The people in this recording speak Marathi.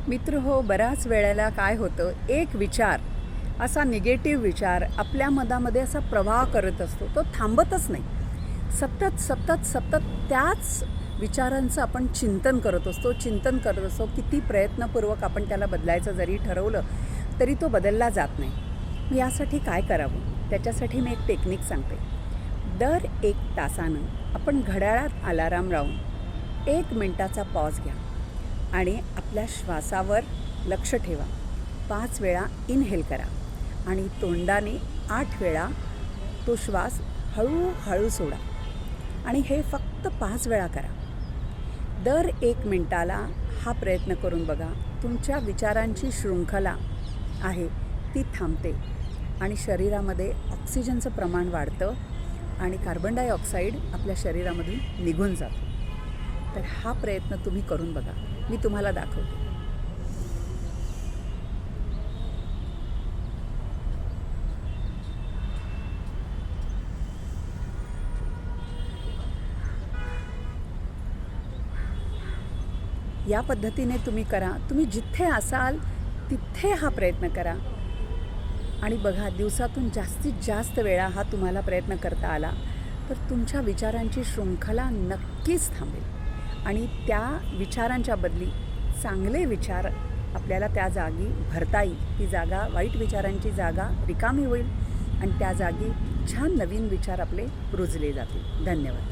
मित्र हो, बऱ्याच वेळेला काय होतं, एक विचार असा निगेटिव्ह विचार आपल्या मनामध्ये असा प्रवाह करत असतो. तो थांबतच नाही. सतत सतत सतत त्याच विचारांचं आपण चिंतन करत असतो. किती प्रयत्नपूर्वक आपण त्याला बदलायचं जरी ठरवलं तरी तो बदलला जात नाही. यासाठी काय करावं, त्याच्यासाठी मी एक टेक्निक सांगते. दर 1 तासानं आपण घड्याळात अलाराम लावून 1 मिनटाचा पॉज घ्या आणि आपल्या श्वासावर लक्ष ठेवा. 5 वेळा इनहेल करा आणि तोंडाने 8 वेळा तो श्वास हळूहळू सोडा आणि हे फक्त 5 वेळा करा. दर 1 मिनटाला हा प्रयत्न करून बघा. तुमच्या विचारांची शृंखला आहे ती थांबते आणि शरीरामध्ये ऑक्सिजनचं प्रमाण वाढतं आणि कार्बन डायऑक्साईड आपल्या शरीरामधून निघून जातो. तर हा प्रयत्न तुम्ही करून बघा. मी तुम्हाला दाखवते. या पद्धतीने तुम्ही करा. तुम्ही जिथे असाल तिथे हा प्रयत्न करा आणि बघा, दिवसातून जास्तीत जास्त वेळा हा तुम्हाला प्रयत्न करता आला तर तुमच्या विचारांची शृंखला नक्कीच थांबेल आणि त्या विचारांच्या बदली चांगले विचार आपल्याला त्या जागी भरता येईल. ती जागा, वाईट विचारांची जागा रिकामी होईल आणि त्या जागी छान नवीन विचार आपले रुजले जातील. धन्यवाद.